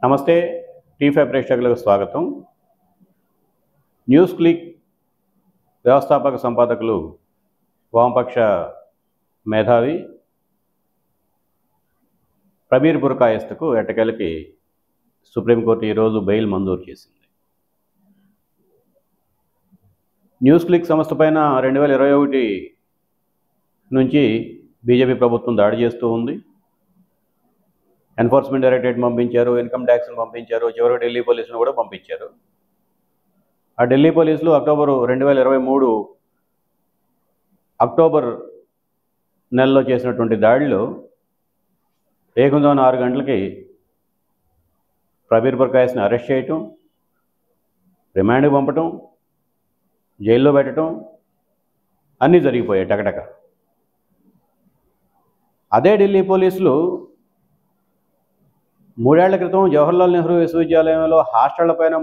నమస్తే టీ5 ప్రేక్షకులకు స్వాగతం. న్యూస్ క్లిక్ వ్యవస్థాపక సంపాదకులు వామపక్ష మేధావి ప్రబీర్ బుర్కాయస్తకు ఎట్టకేలకి సుప్రీంకోర్టు ఈరోజు బెయిల్ మంజూరు చేసింది. న్యూస్ క్లిక్ సంస్థ పైన 2021 నుంచి బీజేపీ ప్రభుత్వం దాడి చేస్తూ ఉంది. ఎన్ఫోర్స్మెంట్ డైరెక్టరేట్ పంపించారు, ఇన్కమ్ ట్యాక్స్ని పంపించారు, చివరికి ఢిల్లీ పోలీసులు కూడా పంపించారు. ఆ ఢిల్లీ పోలీసులు 2023 అక్టోబర్ నెలలో చేసినటువంటి దాడిలో ఏకంగా 6 గంటలకి ప్రబీర్ బుర్కాయస్ని అరెస్ట్ చేయటం, రిమాండ్కి పంపటం, జైల్లో పెట్టడం అన్నీ జరిగిపోయాయి టకటక. అదే ఢిల్లీ పోలీసులు 3 ఏళ్ల క్రితం జవహర్లాల్ నెహ్రూ విశ్వవిద్యాలయంలో హాస్టళ్ల పైన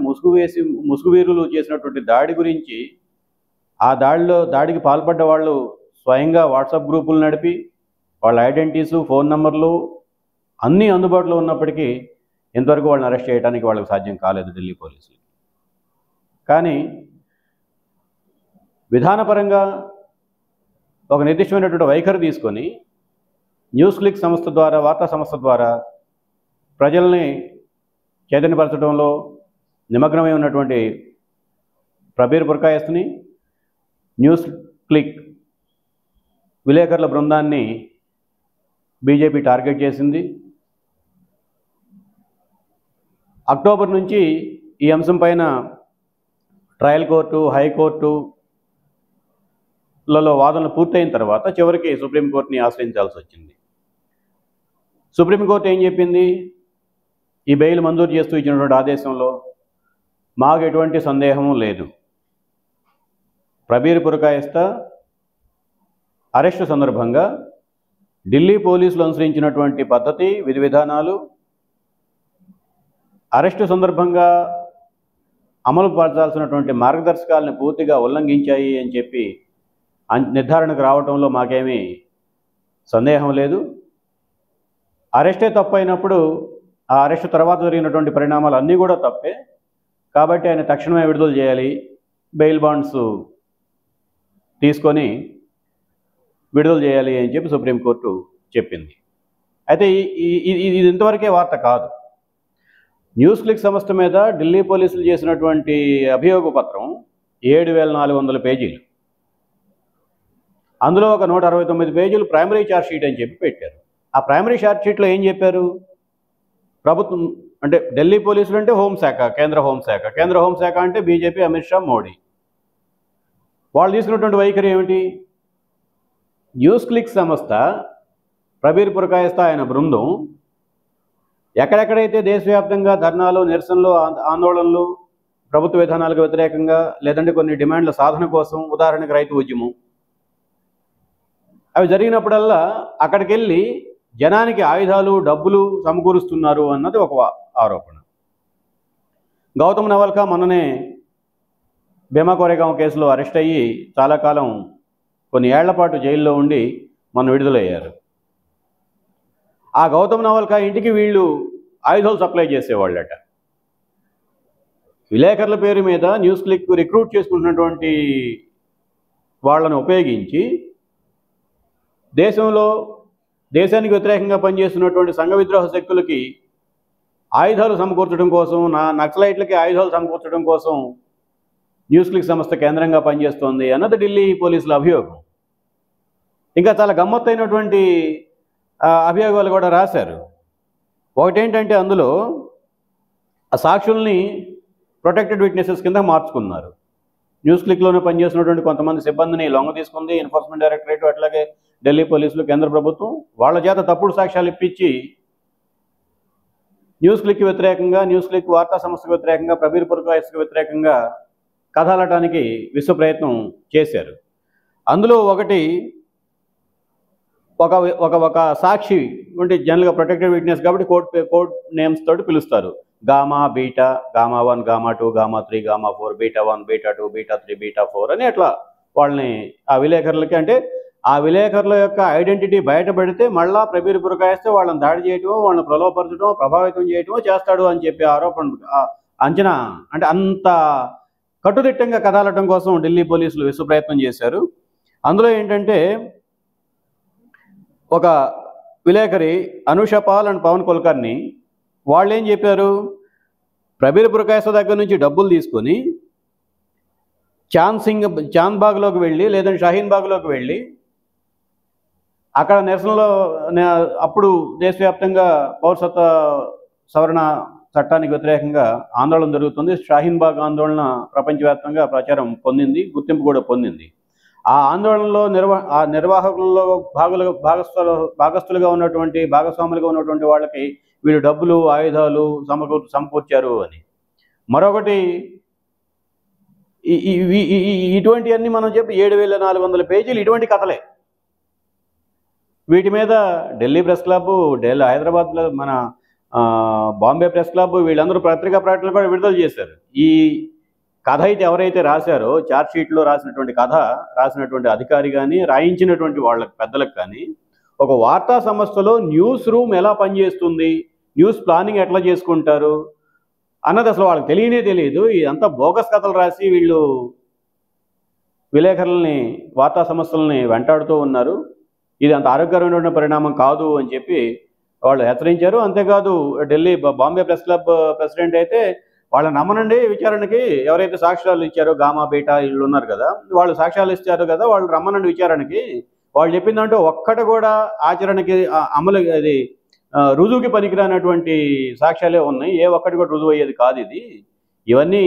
ముసుగువీరులు చేసినటువంటి దాడి గురించి, ఆ దాడికి పాల్పడ్డ వాళ్ళు స్వయంగా వాట్సాప్ గ్రూపులు నడిపి వాళ్ళ ఐడెంటిటీసు, ఫోన్ నంబర్లు అన్నీ అందుబాటులో ఉన్నప్పటికీ ఇంతవరకు వాళ్ళని అరెస్ట్ చేయడానికి వాళ్ళకి సాధ్యం కాలేదు ఢిల్లీ పోలీసులు. కానీ విధానపరంగా ఒక నిర్దిష్టమైనటువంటి వైఖరి తీసుకొని న్యూస్ క్లిక్ సంస్థ ద్వారా, వార్తా సంస్థ ద్వారా ప్రజల్ని చైతన్యపరచడంలో నిమగ్నమై ఉన్నటువంటి ప్రబీర్ బుర్కాయస్ని, న్యూస్ క్లిక్ విలేకరుల బృందాన్ని బీజేపీ టార్గెట్ చేసింది. అక్టోబర్ నుంచి ఈ అంశం పైన ట్రయల్ కోర్టు, హైకోర్టులలో వాదనలు పూర్తయిన తర్వాత చివరికి సుప్రీంకోర్టుని ఆశ్రయించాల్సి వచ్చింది. సుప్రీంకోర్టు ఏం చెప్పింది? ఈ బెయిల్ మంజూరు చేస్తూ ఇచ్చినటువంటి ఆదేశంలో మాకు ఎటువంటి సందేహం లేదు, ప్రబీర్ బుర్కాయస్త అరెస్టు సందర్భంగా ఢిల్లీ పోలీసులు అనుసరించినటువంటి పద్ధతి, విధి విధానాలు అరెస్టు సందర్భంగా అమలు పరచాల్సినటువంటి మార్గదర్శకాలను పూర్తిగా ఉల్లంఘించాయి అని చెప్పి నిర్ధారణకు రావడంలో మాకేమీ సందేహం లేదు. అరెస్టే తప్పు అయినప్పుడు ఆ అరెస్టు తర్వాత జరిగినటువంటి పరిణామాలు అన్నీ కూడా తప్పే, కాబట్టి ఆయన తక్షణమే విడుదల చేయాలి, బెయిల్ బాండ్స్ తీసుకొని విడుదల చేయాలి అని చెప్పి సుప్రీంకోర్టు చెప్పింది. అయితే ఇది ఇంతవరకే వార్త కాదు. న్యూస్ క్లిక్ సంస్థ మీద ఢిల్లీ పోలీసులు చేసినటువంటి అభియోగ పత్రం 7400 పేజీలు. అందులో ఒక 169 పేజీలు ప్రైమరీ ఛార్జ్ షీట్ అని చెప్పి పెట్టారు. ఆ ప్రైమరీ ఛార్జ్ షీట్లో ఏం చెప్పారు? ప్రభుత్వం అంటే ఢిల్లీ పోలీసులు అంటే హోంశాఖ, కేంద్ర హోంశాఖ అంటే బీజేపీ, అమిత్ షా, మోడీ. వాళ్ళు తీసుకున్నటువంటి వైఖరి ఏమిటి? న్యూస్ క్లిక్ సంస్థ, ప్రబీర్ బుర్కాయస్త ఆయన బృందం ఎక్కడెక్కడైతే దేశవ్యాప్తంగా ధర్నాలు, నిరసనలు, ఆందోళనలు, ప్రభుత్వ విధానాలకు వ్యతిరేకంగా, లేదంటే కొన్ని డిమాండ్ల సాధన కోసం, ఉదాహరణకు రైతు ఉద్యమం, అవి జరిగినప్పుడల్లా అక్కడికి వెళ్ళి జనానికి ఆయుధాలు, డబ్బులు సమకూరుస్తున్నారు అన్నది ఒక ఆరోపణ. గౌతమ్ నవల్కా మొన్ననే భీమా కోరేగాం కేసులో అరెస్ట్ అయ్యి చాలా కాలం, కొన్ని ఏళ్ల పాటు జైల్లో ఉండి మొన్న విడుదలయ్యారు. ఆ గౌతమ్ నవల్కా ఇంటికి వీళ్ళు ఆయుధాలు సప్లై చేసేవాళ్ళట. విలేకరుల పేరు మీద న్యూస్ క్లిక్ రిక్రూట్ చేసుకుంటున్నటువంటి వాళ్ళను ఉపయోగించి దేశానికి వ్యతిరేకంగా పనిచేస్తున్నటువంటి సంఘ విద్రోహ శక్తులకి ఆయుధాలు సమకూర్చడం కోసం, నక్సలైట్లకి ఆయుధాలు సమకూర్చడం కోసం న్యూస్ క్లిక్ సంస్థ కేంద్రంగా పనిచేస్తోంది అన్నది ఢిల్లీ పోలీసుల అభియోగం. ఇంకా చాలా గమ్మత్తైనటువంటి అభియోగాలు కూడా రాశారు. ఒకటేంటంటే అందులో ఆ సాక్షుల్ని ప్రొటెక్టెడ్ విట్నెసెస్ కింద మార్చుకున్నారు. న్యూస్ క్లిక్లోనే పనిచేస్తున్నటువంటి కొంతమంది సిబ్బందిని లొంగ తీసుకుంది ఎన్ఫోర్స్మెంట్ డైరెక్టరేట్, అట్లాగే ఢిల్లీ పోలీసులు, కేంద్ర ప్రభుత్వం. వాళ్ళ చేత తప్పుడు సాక్ష్యాలు ఇప్పించి న్యూస్ క్లిక్ వ్యతిరేకంగా, న్యూస్ క్లిక్ వార్తా సంస్థకు వ్యతిరేకంగా, ప్రబీర్ బుర్కాయస్కు వ్యతిరేకంగా కథాలటానికి విశ్వ ప్రయత్నం చేశారు. అందులో ఒక సాక్షి అంటే జనరల్గా ప్రొటెక్టెడ్ విట్నెస్ కాబట్టి కోడ్ నేమ్స్ తోటి పిలుస్తారు. Gamma, beta, gamma 1, gamma 2, gamma 3, gamma 4, beta 1, beta 2, beta 3, beta 4 అని అట్లా వాళ్ళని ఆ విలేకరులకి, అంటే ఆ విలేకరుల యొక్క ఐడెంటిటీ బయటపడితే మళ్ళా ప్రబీర్ బురకాయిస్తే వాళ్ళని దాడి చేయటమో, వాళ్ళని ప్రలోభపరచడమో, ప్రభావితం చేయటమో చేస్తాడు అని చెప్పి ఆరోపణ అంచనా. అంటే అంత కట్టుదిట్టంగా కదలటం కోసం ఢిల్లీ పోలీసులు విశ్వ ప్రయత్నం చేశారు. అందులో ఏంటంటే ఒక విలేకరి అనూష పాల్ అండ్ పవన్ కుల్కర్ని వాళ్ళు ఏం చెప్పారు, ప్రబీర్ బురకాయిస్తా దగ్గర నుంచి డబ్బులు తీసుకొని చాంద్ బాగ్లోకి వెళ్ళి లేదంటే షాహీన్ బాగ్లోకి వెళ్ళి అక్కడ నిరసనలో అప్పుడు దేశవ్యాప్తంగా పౌరసత్వ సవరణ చట్టానికి వ్యతిరేకంగా ఆందోళన జరుగుతుంది. షాహీన్ బాగ్ ఆందోళన ప్రపంచవ్యాప్తంగా ప్రచారం పొందింది, గుర్తింపు కూడా పొందింది. ఆ ఆందోళనలో నిర్వాహకుల్లో భాగస్థులుగా ఉన్నటువంటి భాగస్వాములుగా ఉన్నటువంటి వాళ్ళకి వీళ్ళు డబ్బులు ఆయుధాలు సమకూర్చారు అని. మరొకటి ఇటువంటివన్నీ మనం చెప్పి 7400 పేజీలు ఇటువంటి కథలే. వీటి మీద ఢిల్లీ ప్రెస్ క్లబ్, హైదరాబాద్లో మన బాంబే ప్రెస్ క్లబ్ వీళ్ళందరూ పత్రికా ప్రకటనలు కూడా విడుదల చేశారు. ఈ కథ అయితే ఎవరైతే రాశారో ఛార్జ్షీట్లో రాసినటువంటి కథ రాసినటువంటి అధికారి కానీ రాయించినటువంటి వాళ్ళకి పెద్దలకు కానీ ఒక వార్తా సంస్థలో న్యూస్ రూమ్ ఎలా పనిచేస్తుంది, న్యూస్ ప్లానింగ్ ఎట్లా చేసుకుంటారు అన్నది అసలు వాళ్ళకి తెలియదు. ఇదంతా బోగస్ కథలు రాసి వీళ్ళు విలేకరులని వార్తా సంస్థలని వెంటాడుతూ ఉన్నారు. ఇది అంత ఆరోగ్యకరమైన పరిణామం కాదు అని చెప్పి వాళ్ళు హెచ్చరించారు. అంతేకాదు Delhi Bombay press club president అయితే వాళ్ళని నమ్మనండి, విచారణకి ఎవరైతే సాక్ష్యాలు ఇచ్చారో గామా బీటా వీళ్ళు ఉన్నారు కదా, వాళ్ళు సాక్ష్యాలు ఇచ్చారు కదా, వాళ్ళు రమ్మనండి విచారణకి. వాళ్ళు చెప్పిందంటే ఒక్కటి కూడా ఆచరణకి అమలు అది రుజువుకి పనికిరానటువంటి సాక్ష్యాలే ఉన్నాయి. ఏ ఒక్కటి కూడా రుజువు అయ్యేది కాదు. ఇవన్నీ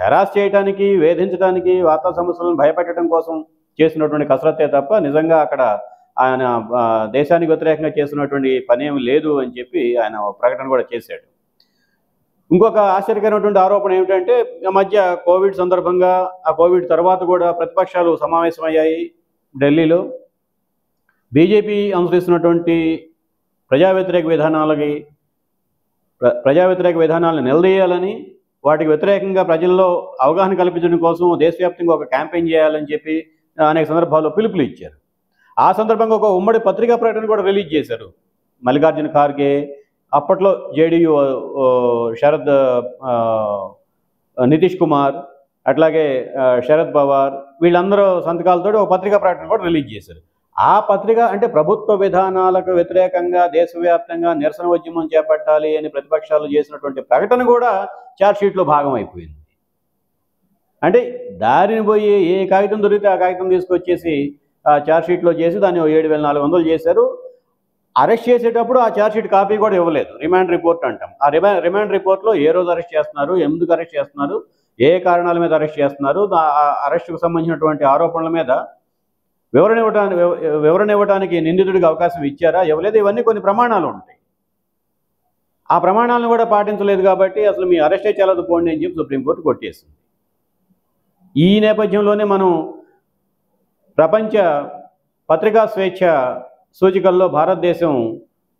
హెరాస్ చేయడానికి, వేధించడానికి, వార్తా సంస్థలను భయపెట్టడం కోసం చేసినటువంటి కసరత్తే తప్ప నిజంగా అక్కడ ఆయన దేశానికి వ్యతిరేకంగా చేస్తున్నటువంటి పని ఏమి లేదు అని చెప్పి ఆయన ప్రకటన కూడా చేశాడు. ఇంకొక ఆశ్చర్యకరమైనటువంటి ఆరోపణ ఏమిటంటే ఈ మధ్య కోవిడ్ సందర్భంగా ఆ కోవిడ్ తర్వాత కూడా ప్రతిపక్షాలు సమావేశమయ్యాయి ఢిల్లీలో. బీజేపీ అనుసరిస్తున్నటువంటి ప్రజా వ్యతిరేక విధానాలను నిలదీయాలని, వాటికి వ్యతిరేకంగా ప్రజల్లో అవగాహన కల్పించడం కోసం దేశవ్యాప్తంగా ఒక క్యాంపెయిన్ చేయాలని చెప్పి అనేక సందర్భాల్లో పిలుపులు ఇచ్చారు. ఆ సందర్భంగా ఒక ఉమ్మడి పత్రికా ప్రకటన కూడా రిలీజ్ చేశారు. మల్లికార్జున ఖార్గే, అప్పట్లో జేడీయూ నితీష్ కుమార్, అట్లాగే శరద్ పవార్ వీళ్ళందరూ సంతకాలతో ఒక పత్రికా ప్రకటన కూడా రిలీజ్ చేశారు. ఆ పత్రిక అంటే ప్రభుత్వ విధానాలకు వ్యతిరేకంగా దేశవ్యాప్తంగా నిరసన ఉద్యమం చేపట్టాలి అని ప్రతిపక్షాలు చేసినటువంటి ప్రకటన కూడా ఛార్జ్షీట్లో భాగం అయిపోయింది. అంటే దారిని పోయి ఏ కాగితం దొరికితే ఆ కాగితం తీసుకొచ్చేసి ఛార్జ్షీట్లో చేసి దాన్ని 7400 చేశారు. అరెస్ట్ చేసేటప్పుడు ఆ ఛార్జ్షీట్ కాపీ కూడా ఇవ్వలేదు. రిమాండ్ రిపోర్ట్ అంటాం. ఆ రిమాండ్ రిపోర్ట్లో ఏ రోజు అరెస్ట్ చేస్తున్నారు, ఎందుకు అరెస్ట్ చేస్తున్నారు, ఏ కారణాల మీద అరెస్ట్ చేస్తున్నారు, అరెస్టుకు సంబంధించినటువంటి ఆరోపణల మీద వివరణ ఇవ్వడానికి నిందితుడికి అవకాశం ఇచ్చారా, ఇవ్వలేదు, ఇవన్నీ కొన్ని ప్రమాణాలు ఉంటాయి. ఆ ప్రమాణాలను కూడా పాటించలేదు కాబట్టి అసలు మీ అరెస్టే చెల్లదు పోండి అని చెప్పి సుప్రీంకోర్టు కొట్టేసింది. ఈ నేపథ్యంలోనే మనం ప్రపంచ పత్రికా స్వేచ్ఛ సూచికల్లో భారతదేశం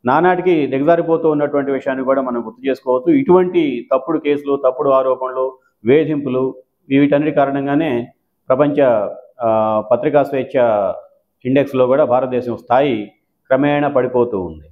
నానాటికి దిగజారిపోతూ ఉన్నటువంటి విషయాన్ని కూడా మనం గుర్తు చేసుకోవచ్చు. ఇటువంటి తప్పుడు కేసులు, తప్పుడు ఆరోపణలు, వేధింపులు వీటన్నిటి కారణంగానే ప్రపంచ పత్రికా స్వేచ్ఛ ఇండెక్స్లో కూడా భారతదేశం స్థాయి క్రమేణా పడిపోతూ ఉంది.